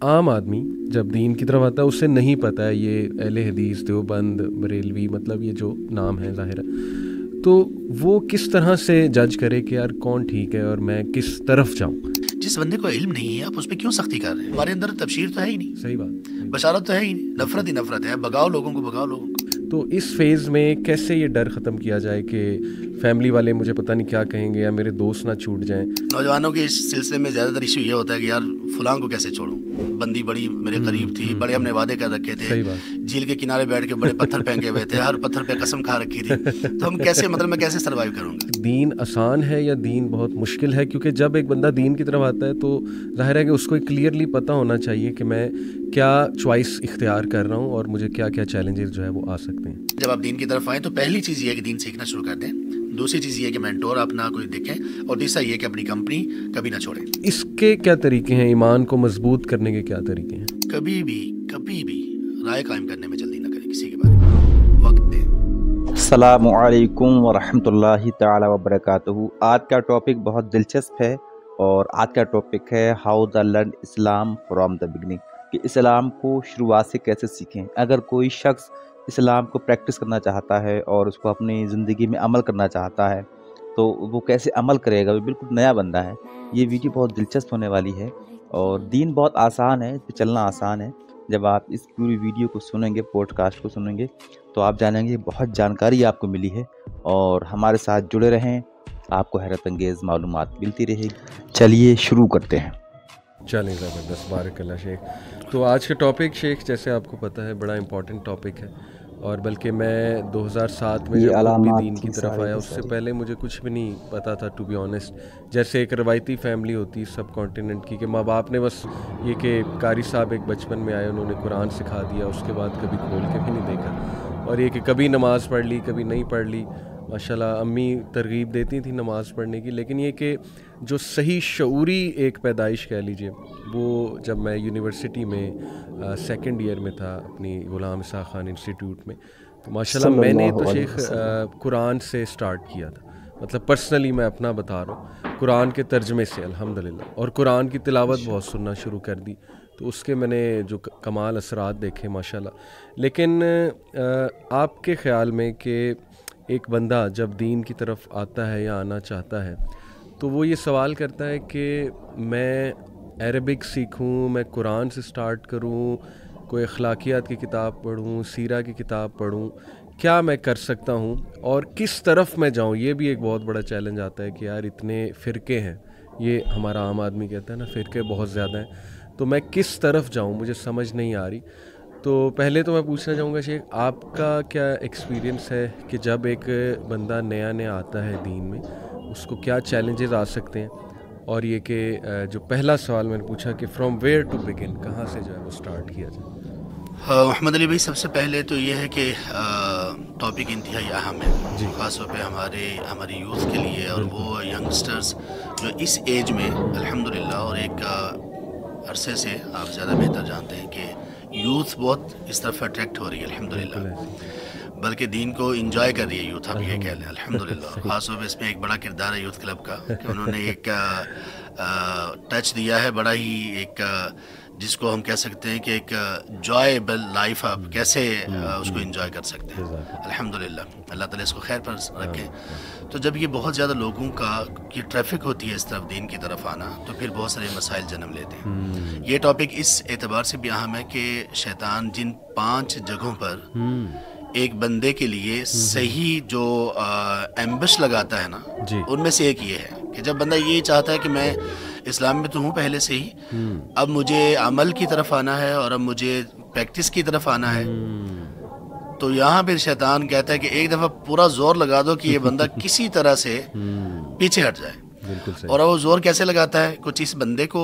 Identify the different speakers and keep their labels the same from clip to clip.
Speaker 1: عام آدمی جب دین کی طرف آتا ہے اسے نہیں پتہ ہے یہ اہل حدیث دیوبند بریلوی مطلب یہ جو نام ہے ظاہر ہے، تو وہ کس طرح سے جج کرے کہ یار کون ٹھیک ہے اور میں کس طرف جاؤں؟
Speaker 2: جس بندے کو علم نہیں ہے آپ اس پہ کیوں سختی کر رہے ہیں؟ ہمارے اندر تبشیر تو ہے ہی نہیں،
Speaker 1: صحیح بات،
Speaker 2: بشارت تو ہے ہی نہیں، نفرت ہی نفرت ہے، بگاؤ لوگوں کو۔
Speaker 1: تو اس فیز میں کیسے یہ ڈر ختم کیا جائے کہ فیملی والے مجھے پتہ نہیں کیا کہیں گے یا میرے دوست نہ چھوٹ جائیں؟
Speaker 2: نوجوانوں کے اس سلسلے میں زیادہ تر ایشو یہ ہوتا ہے کہ یار فلاں کو کیسے چھوڑوں، بندی بڑی میرے قریب تھی، بڑے ہم نے وعدے کر رکھے تھے، جھیل کے کنارے بیٹھ کے بڑے پتھر پھینکے ہوئے تھے، ہر پتھر پہ قسم کھا رکھی تھی، تو ہم کیسے میں کیسے سروائیو کروں گا؟
Speaker 1: دین آسان ہے یا دین بہت مشکل ہے؟ کیونکہ جب ایک بندہ دین کی طرف آتا ہے تو ظاہر ہے کہ اس کو کلیئرلی پتہ ہونا چاہیے کہ میں کیا چوائس اختیار کر رہا ہوں اور مجھے کیا کیا چیلنجز جو ہے وہ آ سکتے ہیں۔
Speaker 2: جب آپ دین کی طرف آئیں تو پہلی چیز یہ ہے کہ دین سیکھنا شروع کر دیں، دوسری چیز یہ ہے کہ مینٹور اپنا کوئی دیکھیں، اور تیسرا یہ کہ اپنی کمپنی کبھی نہ چھوڑیں۔
Speaker 1: اس کے کیا طریقے ہیں؟ ایمان کو مضبوط کرنے کے کیا طریقے ہیں؟
Speaker 2: کبھی بھی رائے قائم کرنے میں جلدی نہ کریں، کسی کے بارے میں وقت دیں۔
Speaker 3: السلام علیکم ورحمۃ اللہ تعالی وبرکاتہ۔ آج کا ٹاپک بہت دلچسپ ہے، اور آج کا ٹاپک ہے how the learn Islam from the beginning, کہ اسلام کو شروعات سے کیسے سیکھیں۔ اگر کوئی شخص اسلام کو پریکٹس کرنا چاہتا ہے اور اس کو اپنی زندگی میں عمل کرنا چاہتا ہے تو وہ کیسے عمل کرے گا؟ وہ بالکل نیا بندہ ہے۔ یہ ویڈیو بہت دلچسپ ہونے والی ہے، اور دین بہت آسان ہے، اس پہ چلنا آسان ہے۔ جب آپ اس پوری ویڈیو کو سنیں گے، پوڈ کاسٹ کو سنیں گے، تو آپ جانیں گے بہت جانکاری آپ کو ملی ہے، اور ہمارے ساتھ جڑے رہیں، آپ کو حیرت انگیز معلومات ملتی رہے گی۔ چلیے شروع کرتے ہیں۔
Speaker 1: چلیں زبردست، بارک اللہ شیخ۔ تو آج کا ٹاپک شیخ جیسے آپ کو پتہ ہے بڑا امپورٹنٹ ٹاپک ہے، اور بلکہ میں 2007 میں جب خود بھی دین کی طرف آیا اس سے پہلے مجھے کچھ بھی نہیں پتہ تھا، ٹو بی آنیسٹ۔ جیسے ایک روایتی فیملی ہوتی سب کانٹیننٹ کی کہ ماں باپ نے بس یہ کہ قاری صاحب ایک بچپن میں آئے، انہوں نے قرآن سکھا دیا، اس کے بعد کبھی کھول کے بھی نہیں دیکھا، اور یہ کہ کبھی نماز پڑھ لی کبھی نہیں پڑھ لی۔ ماشاءاللہ امی ترغیب دیتی تھیں نماز پڑھنے کی، لیکن یہ کہ جو صحیح شعوری ایک پیدائش کہہ لیجئے، وہ جب میں یونیورسٹی میں سیکنڈ ایئر میں تھا اپنی غلام اسحاق خان انسٹیٹیوٹ میں، تو ماشاءاللہ میں نے تو شیخ قرآن سے سٹارٹ کیا تھا، مطلب پرسنلی میں اپنا بتا رہا ہوں، قرآن کے ترجمے سے الحمدللہ، اور قرآن کی تلاوت بہت سننا شروع کر دی، تو اس کے میں نے جو کمال اثرات دیکھے ماشاءاللہ۔ لیکن آپ کے خیال میں کہ ایک بندہ جب دین کی طرف آتا ہے یا آنا چاہتا ہے تو وہ یہ سوال کرتا ہے کہ میں عربک سیکھوں، میں قرآن سے سٹارٹ کروں، کوئی اخلاقیات کی کتاب پڑھوں، سیرہ کی کتاب پڑھوں، کیا میں کر سکتا ہوں اور کس طرف میں جاؤں؟ یہ بھی ایک بہت بڑا چیلنج آتا ہے کہ یار اتنے فرقے ہیں، یہ ہمارا عام آدمی کہتا ہے نا فرقے بہت زیادہ ہیں، تو میں کس طرف جاؤں؟ مجھے سمجھ نہیں آ رہی۔ تو پہلے تو میں پوچھنا چاہوں گا شیخ، آپ کا کیا ایکسپیرینس ہے کہ جب ایک بندہ نیا آتا ہے دین میں اس کو کیا چیلنجز آ سکتے ہیں؟ اور یہ کہ جو پہلا سوال میں نے پوچھا کہ فرام ویئر ٹو بگن، کہاں سے جو ہے وہ سٹارٹ کیا جائے؟
Speaker 2: محمد علی بھائی، سب سے پہلے تو یہ ہے کہ ٹاپک انتہائی اہم ہے
Speaker 1: جی،
Speaker 2: خاص طور پہ ہماری یوتھ کے لیے، اور وہ ینگسٹرز جو اس ایج میں الحمدللہ، اور ایک عرصے سے آپ زیادہ بہتر جانتے ہیں کہ یوتھ بہت اس طرف اٹریکٹ ہو رہی ہے الحمدللہ، بلکہ دین کو انجوائے کر رہی ہے یوتھ، آپ یہ کہہ لیں الحمدللہ۔ خاص طور پہ اس میں ایک بڑا کردار ہے یوتھ کلب کا کہ انہوں نے ایک ٹچ دیا ہے بڑا ہی، ایک جس کو ہم کہہ سکتے ہیں کہ ایک جوائبل لائف آپ کیسے اس کو انجوائے کر سکتے ہیں الحمدللہ۔ اللہ تعالیٰ اس کو خیر پر رکھے۔ تو جب یہ بہت زیادہ لوگوں کی ٹریفک ہوتی ہے اس طرف دین کی طرف آنا، تو پھر بہت سارے مسائل جنم لیتے ہیں۔ یہ ٹاپک اس اعتبار سے بھی اہم ہے کہ شیطان جن 5 جگہوں پر ایک بندے کے لیے صحیح جو ایمبش لگاتا ہے نا، ان میں سے ایک یہ ہے کہ جب بندہ یہ چاہتا ہے کہ میں اسلام میں تو ہوں پہلے سے ہی، اب مجھے عمل کی طرف آنا ہے اور اب مجھے پریکٹس کی طرف آنا ہے، تو یہاں پھر شیطان کہتا ہے کہ ایک دفعہ پورا زور لگا دو کہ یہ بندہ کسی طرح سے پیچھے ہٹ جائے۔ اور وہ زور کیسے لگاتا ہے؟ کچھ اس بندے کو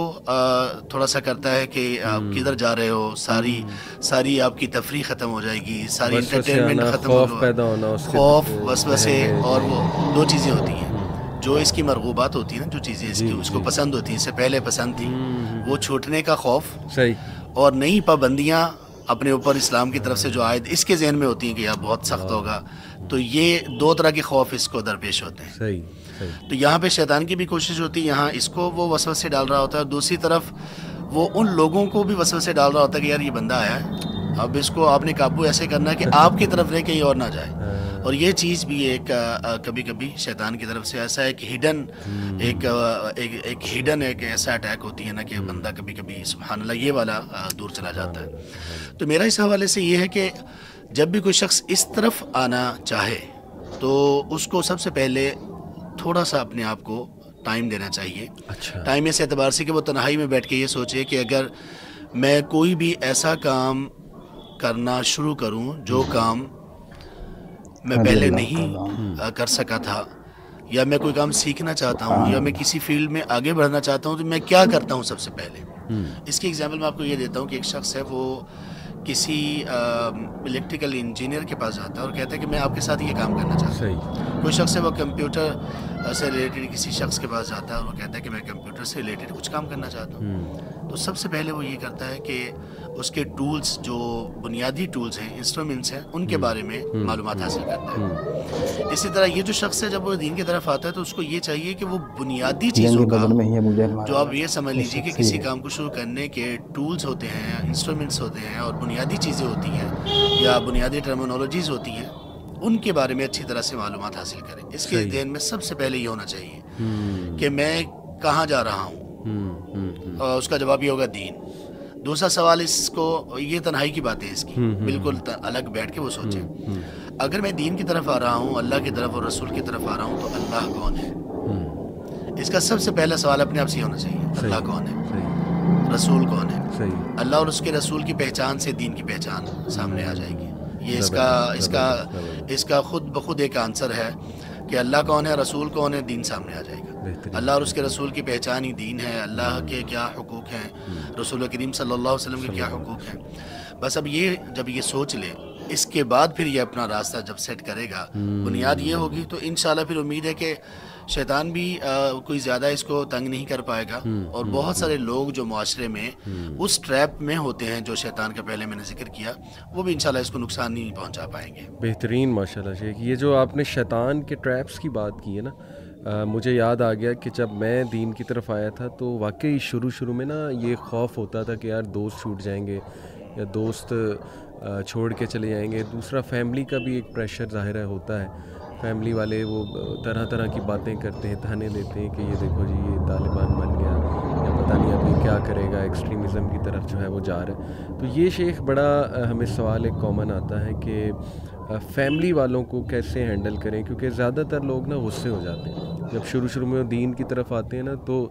Speaker 2: تھوڑا سا کرتا ہے کہ آپ کدھر جا رہے ہو، ساری آپ کی تفریح ختم ہو جائے گی، ساری انٹرٹینمنٹ ختم ہوگا، خوف، وسوسے، اور وہ 2 چیزیں ہوتی ہیں جو اس کی مرغوبات ہوتی ہیں نا، جو چیزیں اس کو پسند ہوتی ہیں، اس سے پہلے پسند تھی، وہ چھوٹنے کا خوف، اور نئی پابندیاں اپنے اوپر اسلام کی طرف سے جو عائد اس کے ذہن میں ہوتی ہیں کہ یار بہت سخت ہوگا، تو یہ 2 طرح کے خوف اس کو درپیش ہوتے ہیں۔ تو یہاں پہ شیطان کی بھی کوشش ہوتی ہے، یہاں اس کو وہ وسوسے ڈال رہا ہوتا ہے، اور دوسری طرف وہ ان لوگوں کو بھی وسوسے ڈال رہا ہوتا ہے کہ یار یہ بندہ آیا ہے، اب اس کو آپ نے قابو ایسے کرنا ہے کہ آپ کی طرف رہے کہیں اور نہ جائے. اور یہ چیز بھی ایک کبھی کبھی شیطان کی طرف سے ایسا ایک ہڈن ایک ایسا اٹیک ہوتی ہے نا کہ بندہ کبھی کبھی سبحان اللہ یہ والا دور چلا جاتا ہے. تو میرا اس حوالے سے یہ ہے کہ جب بھی کوئی شخص اس طرف آنا چاہے تو اس کو سب سے پہلے تھوڑا سا اپنے آپ کو ٹائم دینا چاہیے. ٹائم اس اعتبار سے کہ وہ تنہائی میں بیٹھ کے یہ سوچے کہ اگر میں کوئی بھی ایسا کام کرنا شروع کروں جو کام میں پہلے نہیں کر سکا تھا، یا میں کوئی کام سیکھنا چاہتا ہوں، یا میں کسی فیلڈ میں آگے بڑھنا چاہتا ہوں، تو میں کیا کرتا ہوں سب سے پہلے. اس کی ایگزامپل میں آپ کو یہ دیتا ہوں کہ ایک شخص ہے وہ کسی الیکٹریکل انجینئر کے پاس جاتا ہے اور کہتا ہے کہ میں آپ کے ساتھ یہ کام کرنا چاہتا ہوں. کوئی شخص ہے وہ کمپیوٹر سے ریلیٹڈ کسی شخص کے پاس جاتا ہے اور وہ کہتا ہے کہ میں کمپیوٹر سے ریلیٹڈ کچھ کام کرنا چاہتا ہوں. تو سب سے پہلے وہ یہ کرتا ہے کہ اس کے ٹولز جو بنیادی ٹولز ہیں، انسٹرومنٹس ہیں، ان کے بارے میں معلومات حاصل کرتا ہے. اسی طرح یہ جو شخص ہے جب وہ دین کی طرف آتا ہے تو اس کو یہ چاہیے کہ وہ بنیادی چیزوں کا، جو آپ یہ سمجھ لیجیے کہ کسی کام کو شروع کرنے کے ٹولز ہوتے ہیں، انسٹرومنٹس ہوتے ہیں اور بنیادی چیزیں ہوتی ہیں یا بنیادی ٹرمینالوجیز ہوتی ہیں، ان کے بارے میں اچھی طرح سے معلومات حاصل کریں. اس کے ذہن میں سب سے پہلے یہ ہونا چاہیے کہ میں کہاں جا رہا ہوں، اور اس کا جواب یہ ہوگا دین. دوسرا سوال اس کو، یہ تنہائی کی بات ہے اس کی، بالکل الگ بیٹھ کے وہ سوچیں اگر میں دین کی طرف آ رہا ہوں، اللہ کی طرف اور رسول کی طرف آ رہا ہوں، تو اللہ کون ہے؟ اس کا سب سے پہلا سوال اپنے آپ سے یہ ہونا چاہیے، اللہ کون ہے، رسول کون ہے. اللہ اور اس کے رسول کی پہچان سے دین کی پہچان سامنے آ جائے گی. یہ اس کا خود بخود ایک آنسر ہے کہ اللہ کون ہے، رسول کون ہے، دین سامنے آ جائے گا. اللہ اور اس کے رسول کی پہچان ہی دین ہے. اللہ کے کیا حقوق ہیں، رسول کریم صلی اللہ علیہ وسلم کے کیا حقوق ہیں. بس اب یہ جب یہ سوچ لے، اس کے بعد پھر یہ اپنا راستہ جب سیٹ کرے گا، بنیاد یہ ہوگی، تو انشاءاللہ پھر امید ہے کہ شیطان بھی کوئی زیادہ اس کو تنگ نہیں کر پائے گا. اور بہت سارے لوگ جو معاشرے میں اس ٹریپ میں ہوتے ہیں جو شیطان کا پہلے میں نے ذکر کیا، وہ بھی انشاءاللہ اس کو نقصان نہیں پہنچا پائیں گے.
Speaker 1: بہترین ماشاءاللہ شیخ. یہ جو آپ نے شیطان کے ٹریپس کی بات کی ہے نا، مجھے یاد آ گیا کہ جب میں دین کی طرف آیا تھا تو واقعی شروع میں نا یہ خوف ہوتا تھا کہ یار دوست چھوٹ جائیں گے یا دوست چھوڑ کے چلے جائیں گے. دوسرا فیملی کا بھی ایک پریشر ظاہر ہے ہوتا ہے. فیملی والے وہ طرح کی باتیں کرتے ہیں، تانے دیتے ہیں کہ یہ دیکھو جی یہ طالبان بن گیا، یا پتہ نہیں اب یہ کیا کرے گا، ایکسٹریمزم کی طرف جو ہے وہ جا رہا ہے. تو یہ شیخ بڑا ہمیں سوال ایک کامن آتا ہے کہ فیملی والوں کو کیسے ہینڈل کریں، کیونکہ زیادہ تر لوگ نا غصے ہو جاتے ہیں جب شروع میں وہ دین کی طرف آتے ہیں نا، تو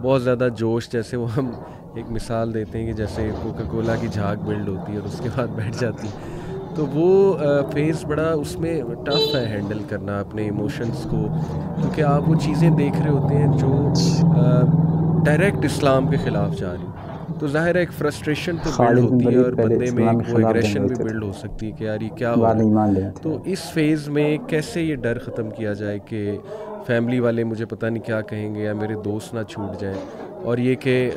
Speaker 1: بہت زیادہ جوش، جیسے وہ ہم ایک مثال دیتے ہیں کہ جیسے کوکا کولا کی جھاگ بلڈ ہوتی ہے اور اس کے بعد بیٹھ جاتی ہے. تو وہ فیز بڑا اس میں ٹف ہے ہینڈل کرنا اپنے ایموشنز کو، کیونکہ آپ وہ چیزیں دیکھ رہے ہوتے ہیں جو ڈائریکٹ اسلام کے خلاف جا رہی ہیں. تو ظاہر ہے ایک فرسٹریشن تو بلڈ ہوتی ہے اور بندے میں ایک وہ ایگریشن بھی بلڈ ہو سکتی ہے کہ یار یہ کیا ہو رہا ہے. تو اس فیز میں کیسے یہ ڈر ختم کیا جائے کہ فیملی والے مجھے پتہ نہیں کیا کہیں گے یا میرے دوست نہ چھوٹ جائیں، اور یہ کہ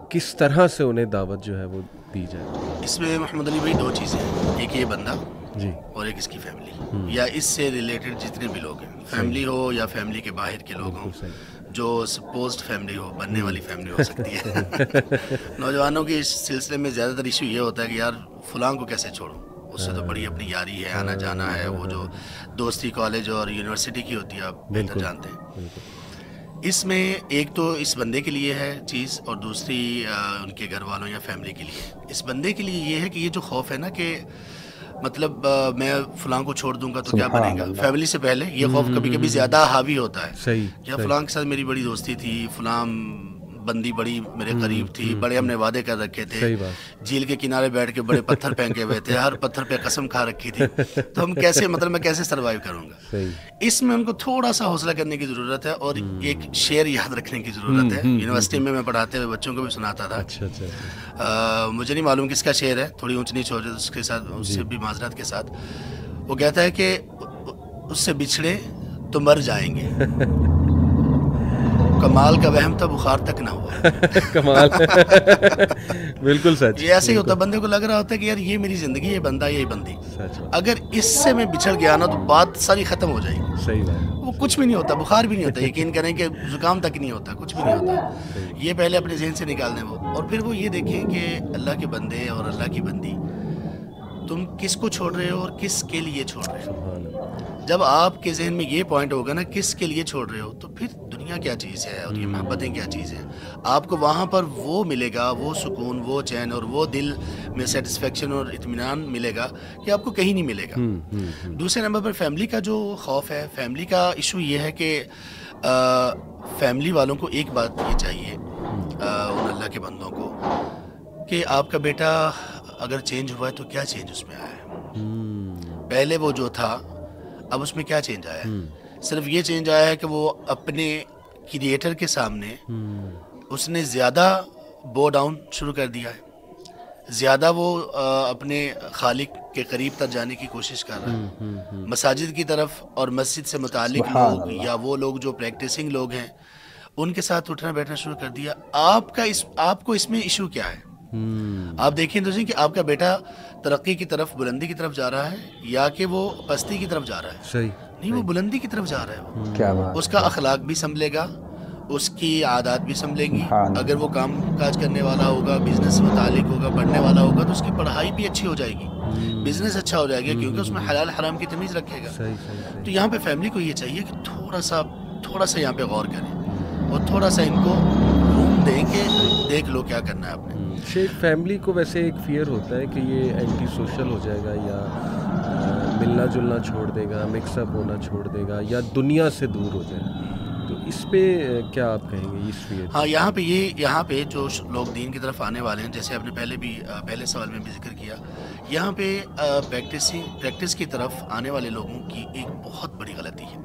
Speaker 1: کس طرح سے انہیں دعوت جو ہے وہ دی جائے؟
Speaker 2: اس میں محمد علی بھائی دو چیزیں ہیں، ایک یہ بندہ
Speaker 1: جی
Speaker 2: اور ایک اس کی فیملی، یا اس سے ریلیٹڈ جتنے بھی لوگ ہیں، فیملی ہو یا فیملی کے باہر کے لوگ ہوں، جو سپوزڈ فیملی ہو، بننے والی فیملی ہو سکتی ہے. نوجوانوں کے اس سلسلے میں زیادہ تر ایشو یہ ہوتا ہے کہ یار فلاں کو کیسے چھوڑوں، اس سے تو بڑی اپنی یاری ہے، آنا جانا ہے، وہ جو دوستی کالج اور یونیورسٹی کی ہوتی ہے آپ بہتر جانتے ہیں. اس میں ایک تو اس بندے کے لیے ہے چیز، اور دوسری ان کے گھر والوں یا فیملی کے لیے. اس بندے کے لیے یہ ہے کہ یہ جو خوف ہے نا کہ مطلب میں فلاں کو چھوڑ دوں گا تو کیا بنے گا، فیملی سے پہلے یہ خوف کبھی کبھی زیادہ حاوی ہوتا ہے. یا فلاں کے ساتھ میری بڑی دوستی تھی، فلاں بندی بڑی میرے قریب تھی، بڑے ہم نے وعدے کر رکھے تھے، جھیل کے کنارے بیٹھ کے بڑے پتھر پھینکے ہوئے تھے، ہر پتھر پہ قسم کھا رکھی تھی، تو ہم کیسے میں کیسے سروائیو کروں گا. اس میں ان کو تھوڑا سا حوصلہ کرنے کی ضرورت ہے، اور ایک شعر یاد رکھنے کی ضرورت ہے. یونیورسٹی میں پڑھاتے ہوئے بچوں کو بھی سناتا تھا. مجھے نہیں معلوم کس کا شعر ہے، تھوڑی اونچ نیچ ہو جائے اس کے ساتھ، اس سے بھی معذرت کے ساتھ. وہ کہتا ہے کہ اس سے بچھڑے تو مر جائیں گے، کمال کا وہم تھا بخار تک نہ ہوا.
Speaker 1: کمال. بالکل سچ.
Speaker 2: یہ ایسے ہی ہوتا ہے, بندے کو لگ رہا ہوتا ہے کہ یار یہ میری زندگی, یہ بندہ, یہ بندی, اگر اس سے میں بچھڑ گیا نا تو بات ساری ختم ہو جائے گی.
Speaker 1: صحیح بات.
Speaker 2: وہ کچھ بھی نہیں ہوتا, بخار بھی نہیں ہوتا, یقین کریں کہ زکام تک نہیں ہوتا, کچھ بھی نہیں ہوتا. یہ پہلے اپنے ذہن سے نکال دیں وہ. اور پھر وہ یہ دیکھیں کہ اللہ کے بندے اور اللہ کی بندی, تم کس کو چھوڑ رہے ہو اور کس کے لیے چھوڑ رہے ہو. جب آپ کے ذہن میں یہ پوائنٹ ہوگا نا کس کے لیے چھوڑ رہے ہو, تو پھر دنیا کیا چیز ہے اور یہ محبتیں کیا چیز ہیں. آپ کو وہاں پر وہ ملے گا, وہ سکون, وہ چین اور وہ دل میں سیٹسفیکشن اور اطمینان ملے گا کہ آپ کو کہیں نہیں ملے گا. دوسرے نمبر پر فیملی کا جو خوف ہے, فیملی کا ایشو یہ ہے کہ فیملی والوں کو ایک بات یہ چاہیے ان اللہ کے بندوں کو کہ آپ کا بیٹا اگر چینج ہوا ہے تو کیا چینج اس میں آیا ہے. پہلے وہ جو تھا اب اس میں کیا چینج آیا ہے. صرف یہ چینج آیا ہے کہ وہ اپنے کریٹر کے سامنے اس نے زیادہ بو ڈاؤن شروع کر دیا ہے, زیادہ وہ اپنے خالق کے قریب تک جانے کی کوشش کر رہا ہے. مساجد کی طرف اور مسجد سے متعلق لوگ یا وہ لوگ جو پریکٹسنگ لوگ ہیں ان کے ساتھ اٹھنا بیٹھنا شروع کر دیا. آپ کو اس میں ایشو کیا ہے؟ آپ دیکھیں تو صحیح کہ آپ کا بیٹا ترقی کی طرف, بلندی کی طرف جا رہا ہے یا کہ وہ پستی کی طرف جا رہا ہے.
Speaker 1: صحیح
Speaker 2: نہیں, وہ بلندی کی طرف جا رہا ہے.
Speaker 3: کیا بات.
Speaker 2: اس کا اخلاق بھی سنبھلے گا, اس کی عادات بھی سنبھلیں گی. اگر وہ کام کاج کرنے والا ہوگا, بزنس سے متعلق ہوگا, پڑھنے والا ہوگا, تو اس کی پڑھائی بھی اچھی ہو جائے گی, بزنس اچھا ہو جائے گا, کیونکہ اس میں حلال حرام کی تمیز رکھے گا. تو یہاں پہ فیملی کو یہ چاہیے کہ تھوڑا سا یہاں پہ غور کریں اور تھوڑا سا ان کو روم دیں کہ دیکھ لو کیا کرنا ہے آپ نے.
Speaker 1: شیخ, فیملی کو ویسے ایک فیئر ہوتا ہے کہ یہ اینٹی سوشل ہو جائے گا یا ملنا جلنا چھوڑ دے گا, مکس اپ ہونا چھوڑ دے گا یا دنیا سے دور ہو جائے گا, تو اس پہ کیا آپ کہیں گے اس فیئر؟
Speaker 2: ہاں, یہاں پہ جو لوگ دین کی طرف آنے والے ہیں, جیسے آپ نے پہلے سوال میں بھی ذکر کیا, یہاں پہ پریکٹس کی طرف آنے والے لوگوں کی ایک بہت بڑی غلطی ہے.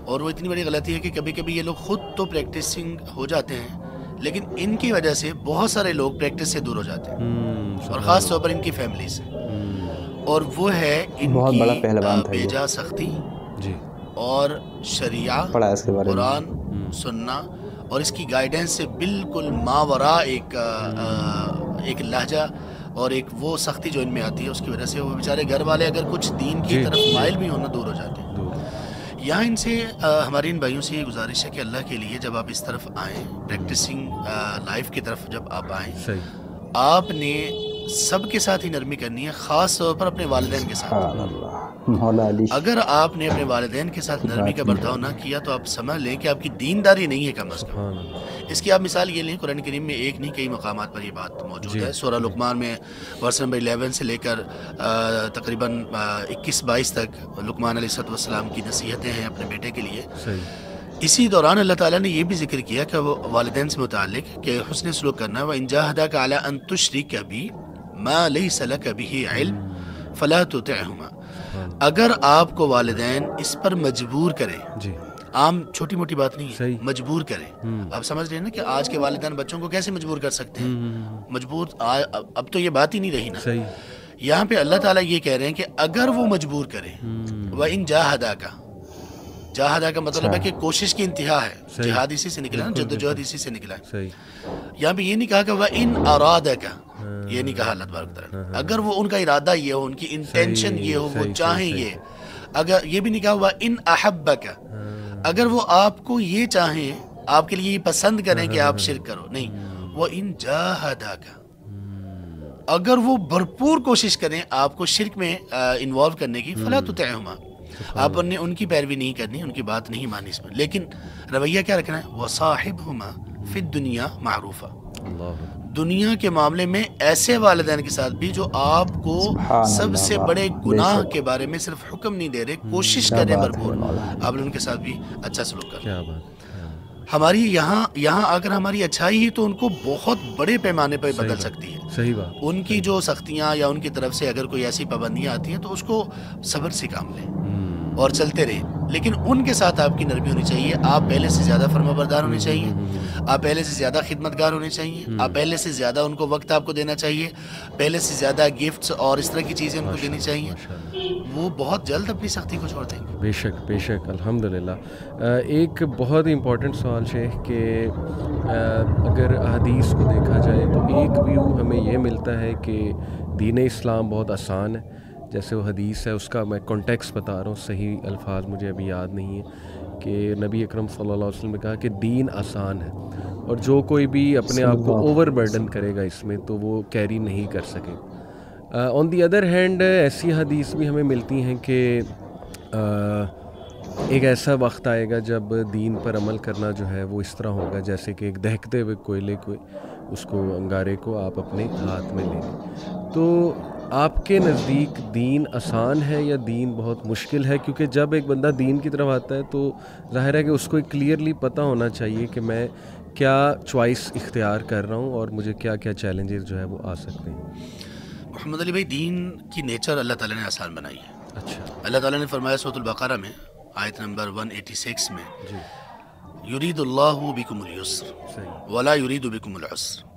Speaker 2: اور وہ اتنی بڑی غلطی ہے کہ کبھی کبھی یہ لوگ خود تو پریکٹسنگ ہو جاتے ہیں, لیکن ان کی وجہ سے بہت سارے لوگ پریکٹس سے دور ہو جاتے ہیں, اور خاص طور پر ان کی فیملی سے. اور وہ ہے ان کی بیجا سختی اور شریعہ, قرآن, سننا اور اس کی گائیڈنس سے بالکل ماورا ایک لہجہ اور ایک وہ سختی جو ان میں آتی ہے, اس کی وجہ سے وہ بیچارے گھر والے اگر کچھ دین کی طرف مائل بھی ہونا دور ہو جاتے ہیں. یہاں ان سے ہماری ان بھائیوں سے یہ گزارش ہے کہ اللہ کے لیے جب آپ اس طرف آئیں, پریکٹسنگ لائف کی طرف جب آپ آئیں, آپ نے سب کے ساتھ ہی نرمی کرنی ہے, خاص طور پر اپنے والدین کے ساتھ. اگر آپ نے اپنے والدین کے ساتھ نرمی کا برتاؤ نہ کیا تو آپ سمجھ لیں کہ آپ کی دینداری نہیں ہے کم از کم. اس کی آپ مثال یہ لیں, قرآن کریم میں ایک نہیں کئی مقامات پر یہ بات موجود ہے. سورہ لقمان میں ورس نمبر 11 سے لے کر تقریباً 21-22 تک لقمان علیہ السلام کی نصیحتیں ہیں اپنے بیٹے کے لیے. اسی دوران اللہ تعالیٰ نے یہ بھی ذکر کیا کہ وہ والدین سے متعلق کہ حسن سلوک کرنا, وَإِن جَاهَدَاكَ عَلَىٰ أَن تُشْرِكَ بِي مَا لَيْسَ لَكَ بِهِ عِلْمٌ فَلَا تُطِعْهُمَا. اگر آپ کو والدین اس پر مجبور کریں, عام چھوٹی موٹی بات نہیں ہے, مجبور کریں. آپ سمجھ رہے ہیں نا کہ آج کے والدین بچوں کو کیسے مجبور کر سکتے ہیں, مجبور اب تو یہ بات ہی نہیں رہی نا. یہاں پہ اللہ تعالیٰ یہ کہہ رہے ہیں کہ اگر وہ مجبور کریں, وَإِن جَاهَدَاكَ, جاہدہ کا مطلب ہے کہ کوشش کی انتہا ہے, جہاد اسی سے نکلا نا, جدوجہد اسی سے نکلا ہے. یہاں پہ یہ نہیں کہا کہ وَإِن أَرَادَكَ, یہ نہیں کہا اللہ تبارک و تعالیٰ. اگر وہ ان کا ارادہ یہ ہو, ان کی انٹینشن یہ ہو, وہ چاہیں یہ, اگر یہ بھی نہیں کہا وَإِن أَحَبَّكَ, اگر وہ آپ کو یہ چاہیں, آپ کے لیے یہ پسند کریں کہ آپ شرک کرو, نہیں. وَإِن جَاهَدَاكَ, اگر وہ بھرپور کوشش کریں آپ کو شرک میں انوالو کرنے کی, فَلَا تُطِعْهُمَا, آپ نے ان کی پیروی نہیں کرنی, ان کی بات نہیں مانی اس میں. لیکن رویہ کیا رکھنا ہے, وَصَاحِبْهُمَا فِي الدُّنْيَا مَعْرُوفًا, دنیا کے معاملے میں ایسے والدین کے ساتھ بھی جو آپ کو سب سے بڑے گناہ کے بارے میں صرف حکم نہیں دے رہے, کوشش کریں بھرپور, آپ نے ان کے ساتھ بھی اچھا سلوک کریں. ہماری یہاں اگر ہماری اچھائی ہے تو ان کو بہت بڑے پیمانے پر بدل سکتی ہے.
Speaker 1: صحیح بات.
Speaker 2: ان کی جو سختیاں یا ان کی طرف سے اگر کوئی ایسی پابندیاں آتی ہیں تو اس کو صبر سے کام لیں, اور چلتے رہے، لیکن ان کے ساتھ آپ کی نرمی ہونی چاہیے. آپ پہلے سے زیادہ فرما بردار ہونے چاہیے، آپ پہلے سے زیادہ خدمتگار ہونے چاہیے، آپ پہلے سے زیادہ ان کو وقت آپ کو دینا چاہیے، پہلے سے زیادہ گفٹس اور اس طرح کی چیزیں ان کو دینی چاہیے. وہ بہت جلد اپنی سختی کو چھوڑ دیں گے.
Speaker 1: بے شک بے شک الحمدللہ. ایک بہت امپورٹنٹ سوال شیخ کہ اگر حدیث کو دیکھا جائے تو ایک ویو ہمیں یہ ملتا ہے کہ دین اسلام بہت آسان ہے. جیسے وہ حدیث ہے اس کا میں کانٹیکس بتا رہا ہوں، صحیح الفاظ مجھے ابھی یاد نہیں ہے، کہ نبی اکرم صلی اللہ علیہ وسلم نے کہا کہ دین آسان ہے، اور جو کوئی بھی اپنے آپ کو اوور برڈن کرے گا اس میں تو وہ کیری نہیں کر سکے. آن دی ادر ہینڈ ایسی حدیث بھی ہمیں ملتی ہیں کہ ایک ایسا وقت آئے گا جب دین پر عمل کرنا جو ہے وہ اس طرح ہوگا جیسے کہ ایک دہکتے ہوئے کوئلے کو، اس کو انگارے کو آپ اپنے ہاتھ میں لے لیں. تو آپ کے نزدیک دین آسان ہے یا دین بہت مشکل ہے؟ کیونکہ جب ایک بندہ دین کی طرف آتا ہے تو ظاہر ہے کہ اس کو کلیئرلی پتہ ہونا چاہیے کہ میں کیا چوائس اختیار کر رہا ہوں اور مجھے کیا کیا چیلنجز جو ہے وہ آ سکتے ہیں.
Speaker 2: محمد علی بھائی، دین کی نیچر اللہ تعالیٰ نے آسان بنائی ہے.
Speaker 1: اچھا.
Speaker 2: اللہ تعالیٰ نے فرمایا سورۃ البقرہ میں آیت نمبر 186 میں، یرید اللہ بکم الیسر ولا یرید بکم العسر.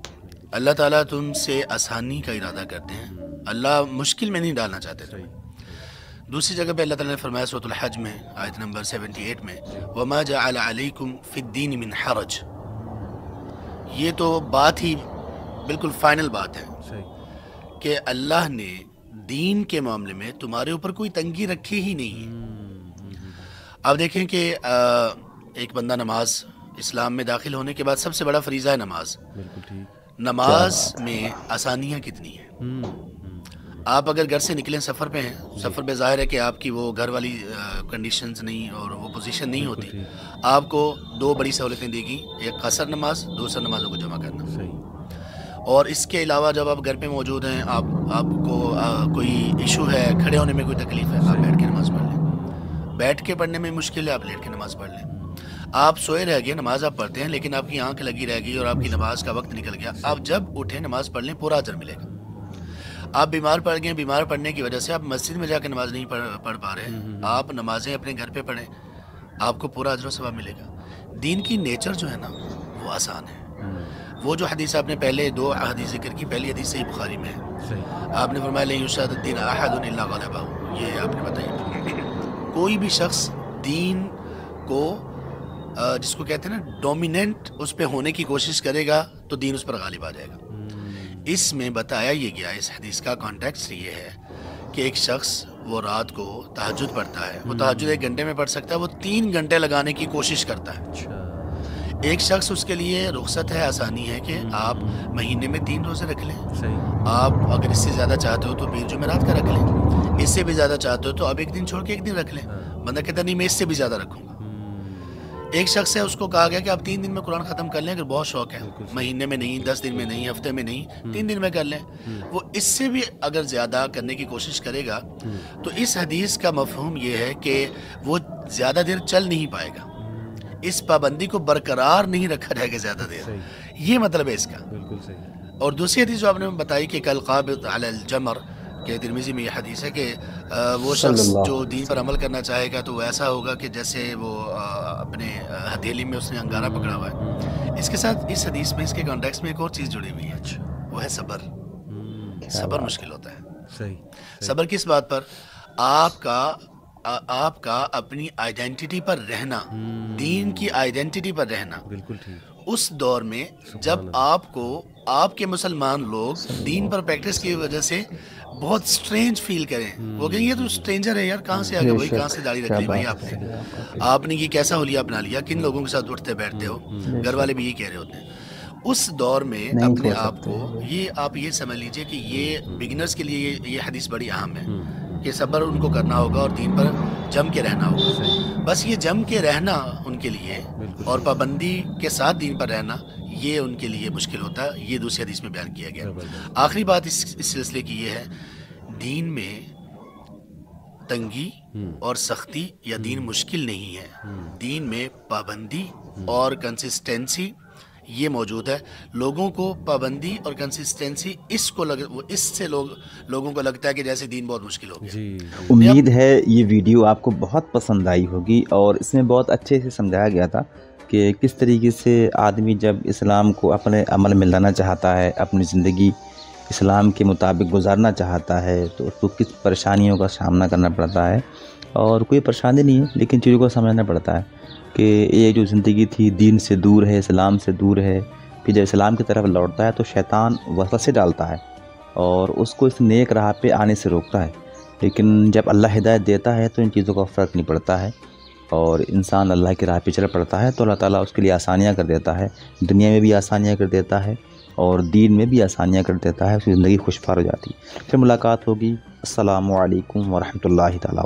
Speaker 2: اللہ تعالیٰ تم سے آسانی کا ارادہ کرتے ہیں، اللہ مشکل میں نہیں ڈالنا چاہتے. دوسری جگہ پہ اللہ تعالیٰ نے فرمایا سورۃ الحج میں آیت نمبر 78 میں، وما جعل علیکم فی الدین من حرج. یہ تو بات ہی بالکل فائنل بات ہے کہ اللہ نے دین کے معاملے میں تمہارے اوپر کوئی تنگی رکھی ہی نہیں ہے. آپ دیکھیں کہ ایک بندہ نماز اسلام میں داخل ہونے کے بعد سب سے بڑا فریضہ ہے نماز.
Speaker 1: بالکل ٹھیک.
Speaker 2: نماز میں آسانیاں کتنی ہیں. آپ اگر گھر سے نکلیں سفر پہ ہیں، سفر پہ ظاہر ہے کہ آپ کی وہ گھر والی کنڈیشنز نہیں اور وہ پوزیشن نہیں ہوتی. آپ کو دو بڑی سہولتیں دی گئی، ایک قصر نماز، دوسرا نمازوں کو جمع کرنا. اور اس کے علاوہ جب آپ گھر پہ موجود ہیں، آپ کو کوئی ایشو ہے، کھڑے ہونے میں کوئی تکلیف ہے، آپ بیٹھ کے نماز پڑھ لیں. بیٹھ کے پڑھنے میں مشکل ہے، آپ لیٹ کے نماز پڑھ لیں. آپ سوئے رہ گئے، نماز آپ پڑھتے ہیں لیکن آپ کی آنکھ لگی رہ گئی اور آپ کی نماز کا وقت نکل گیا، آپ جب اٹھیں نماز پڑھ لیں، پورا اجر ملے گا. آپ بیمار پڑ گئے، بیمار پڑنے کی وجہ سے آپ مسجد میں جا کے نماز نہیں پڑھ پا رہے ہیں، آپ نمازیں اپنے گھر پہ پڑھیں، آپ کو پورا اجر و ثواب ملے گا. دین کی نیچر جو ہے نا وہ آسان ہے. وہ جو حدیث آپ نے پہلے دو حدیث ذکر کی، پہلی حدیث صحیح بخاری میں ہے، آپ نے فرمایا لن یشاد الدین احد الا غلبہ. یہ آپ نے بتایا کوئی بھی شخص دین کو جس کو کہتے ہیں نا ڈومیننٹ اس پہ ہونے کی کوشش کرے گا تو دین اس پر غالب آ جائے گا. اس میں بتایا یہ گیا، اس حدیث کا کانٹیکسٹ یہ ہے کہ ایک شخص وہ رات کو تہجد پڑھتا ہے، وہ تہجد 1 گھنٹے میں پڑھ سکتا ہے، وہ 3 گھنٹے لگانے کی کوشش کرتا ہے. ایک شخص اس کے لیے رخصت ہے، آسانی ہے کہ آپ مہینے میں 3 روزے رکھ لیں. آپ اگر اس سے زیادہ چاہتے ہو تو 20 جمعرات کا رکھ لیں، اس سے بھی زیادہ چاہتے ہو تو اب 1 دن چھوڑ کے 1 دن رکھ لیں. بندہ کہتا نہیں میں اس سے بھی زیادہ رکھوں گا. ایک شخص ہے، اس کو کہا گیا کہ آپ 3 دن میں قرآن ختم کر لیں، اگر بہت شوق ہے، مہینے میں نہیں، 10 دن میں نہیں، ہفتے میں نہیں، 3 دن میں کر لیں. وہ اس سے بھی اگر زیادہ کرنے کی کوشش کرے گا تو اس حدیث کا مفہوم یہ ہے کہ وہ زیادہ دیر چل نہیں پائے گا، اس پابندی کو برقرار نہیں رکھا جائے گا زیادہ دیر. یہ مطلب ہے اس کا. بالکل صحیح. اور دوسری حدیث جو آپ نے بتائی کہ کل قابض علی الجمر، کہ ترمذی میں یہ حدیث ہے کہ وہ شخص جو دین پر عمل کرنا چاہے گا تو وہ ایسا ہوگا کہ جیسے وہ اپنے ہتھیلی میں اس نے انگارہ پکڑا ہوا ہے. اس کے ساتھ اس حدیث میں، اس کے کانٹیکس میں ایک اور چیز جڑی ہوئی ہے، وہ ہے صبر. صبر مشکل ہوتا ہے. صحیح. صبر کس بات پر؟ آپ کا اپنی آئیڈینٹی پر رہنا، دین کی آئیڈینٹی پر رہنا. بالکل ٹھیک. اس دور میں جب آپ کے مسلمان لوگ دین پر پریکٹس کی وجہ سے بہت سٹرینج فیل کریں، وہ کہیں یہ تو سٹرینجر ہے یار، کہاں سے آ گیا بھائی، کہاں سے داڑھی رکھ لی بھائی آپ نے یہ کیسا حلیہ اپنا لیا، کن لوگوں کے ساتھ اٹھتے بیٹھتے ہو. گھر والے بھی یہ کہہ رہے ہوتے ہیں. اس دور میں اپنے آپ کو آپ یہ سمجھ لیجئے کہ یہ بگنرز کے لیے یہ حدیث بڑی اہم ہے کہ صبر ان کو کرنا ہوگا اور دین پر جم کے رہنا ہوگا. بس یہ جم کے رہنا ان کے لیے اور پابندی کے ساتھ دین پر رہنا یہ ان کے لیے مشکل ہوتا ہے. یہ دوسری حدیث میں بیان کیا گیا. آخری بات اس سلسلے کی یہ ہے، دین میں تنگی اور سختی یا دین مشکل نہیں ہے. دین میں پابندی اور کنسسٹنسی یہ موجود ہے. لوگوں کو پابندی اور کنسسٹنسی اس سے لوگوں کو لگتا ہے کہ جیسے دین بہت مشکل ہو گیا.
Speaker 3: امید ہے یہ ویڈیو آپ کو بہت پسند آئی ہوگی اور اس میں بہت اچھے سے سمجھایا گیا تھا کہ کس طریقے سے آدمی جب اسلام کو اپنے عمل میں لانا چاہتا ہے، اپنی زندگی اسلام کے مطابق گزارنا چاہتا ہے، تو اس کو کس پریشانیوں کا سامنا کرنا پڑتا ہے. اور کوئی پریشانی نہیں ہے، لیکن چیزوں کو سمجھنا پڑتا ہے کہ یہ جو زندگی تھی دین سے دور ہے، اسلام سے دور ہے. پھر جب اسلام کی طرف لوٹتا ہے تو شیطان وسوسے ڈالتا ہے اور اس کو اس نیک راہ پہ آنے سے روکتا ہے. لیکن جب اللہ ہدایت دیتا ہے تو ان چیزوں کا فرق نہیں پڑتا ہے اور انسان اللہ کی راہ پہ چل پڑتا ہے تو اللہ تعالیٰ اس کے لیے آسانیاں کر دیتا ہے، دنیا میں بھی آسانیاں کر دیتا ہے اور دین میں بھی آسانیاں کر دیتا ہے. اس کی زندگی خوشگوار ہو جاتی ہے. پھر ملاقات ہوگی. السلام علیکم ورحمۃ اللہ تعالیٰ.